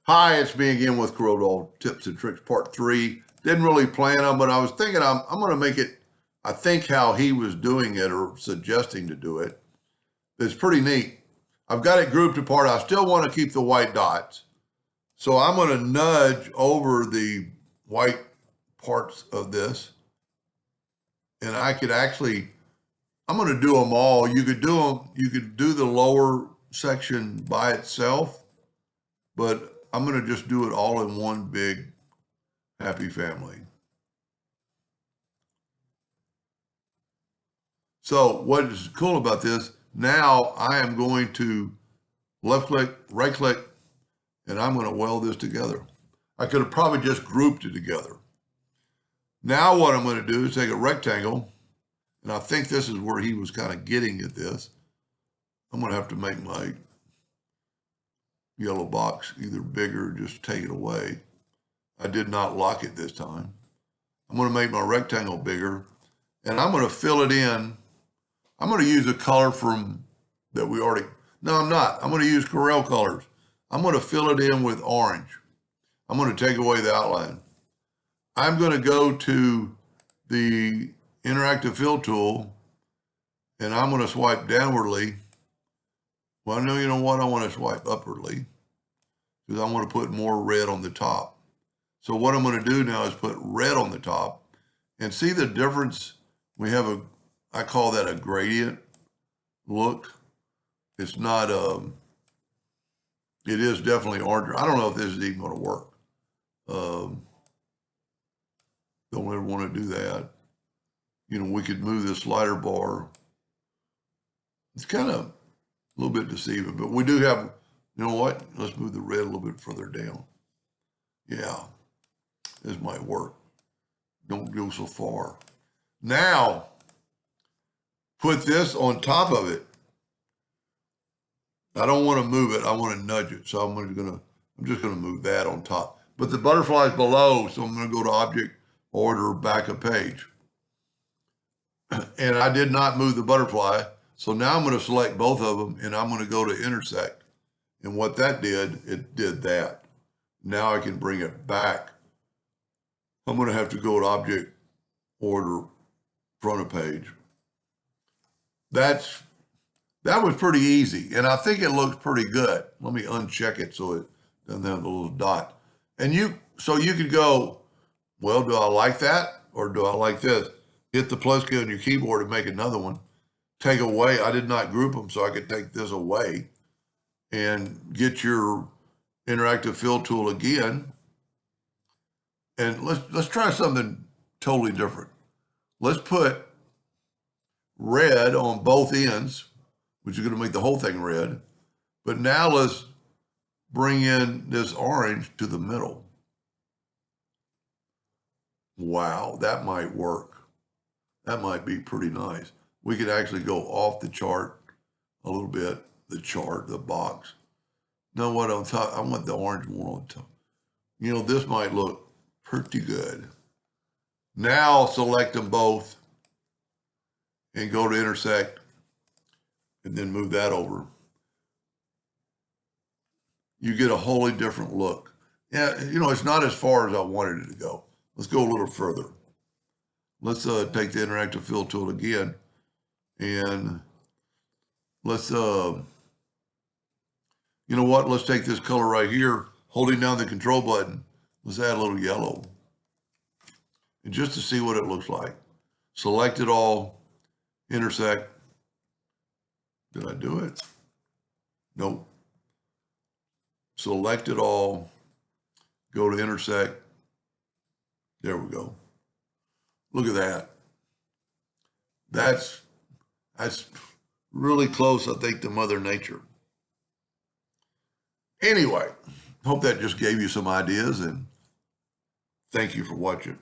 Hi, it's me again with Corel Tips and Tricks Part 3. Didn't really plan on, but I was thinking I'm going to make it, I think how he was doing it or suggesting to do it. It's pretty neat. I've got it grouped apart. I still want to keep the white dots. So I'm going to nudge over the white parts of this. And I could actually, I'm going to do them all. You could do them, you could do the lower section by itself, but I'm going to just do it all in one big happy family. So what is cool about this, now I am going to left click, right click, and I'm going to weld this together. I could have probably just grouped it together. Now what I'm going to do is take a rectangle, and I think this is where he was kind of getting at this. I'm going to have to make my yellow box either bigger or just take it away. I did not lock it this time. I'm going to make my rectangle bigger, and I'm going to fill it in. I'm going to use a color from that we already, no, I'm not. I'm going to use Corel colors. I'm going to fill it in with orange. I'm going to take away the outline. I'm going to go to the interactive fill tool, and I'm going to swipe downwardly. Well, no, you know what? I want to swipe upwardly because I want to put more red on the top. So what I'm going to do now is put red on the top and see the difference. We have I call that a gradient look. It's not, it is definitely orange. I don't know if this is even going to work. Don't ever want to do that. You know, we could move this slider bar. It's kind of a little bit deceiving, but we do have, you know what? Let's move the red a little bit further down. Yeah, this might work. Don't go so far. Now, put this on top of it. I don't want to move it. I want to nudge it. So I'm just going to move that on top. But the butterfly is below, so I'm going to go to Object, Order, Back a Page. And I did not move the butterfly. So now I'm going to select both of them, and I'm going to go to Intersect. And what that did, it did that. Now I can bring it back. I'm going to have to go to Object, Order, Front of Page. That was pretty easy, and I think it looks pretty good. Let me uncheck it so it doesn't have the little dot. And so you could go, well, do I like that or do I like this? Hit the plus key on your keyboard and make another one. Take away, I did not group them, so I could take this away and get your interactive fill tool again. And let's try something totally different. Let's put red on both ends, which is going to make the whole thing red. But now let's bring in this orange to the middle. Wow, that might work. That might be pretty nice. We could actually go off the chart a little bit, the box. Know what on top? I want the orange one on top. You know, this might look pretty good. Now select them both and go to Intersect and then move that over. You get a wholly different look. Yeah, you know, it's not as far as I wanted it to go. Let's go a little further. Let's take the interactive fill tool again, and let's, you know what? Let's take this color right here, holding down the control button. Let's add a little yellow, and just to see what it looks like. Select it all, intersect. Did I do it? Nope. Select it all, go to intersect. There we go. Look at that. That's really close, I think, to Mother Nature. Anyway, hope that just gave you some ideas, and thank you for watching.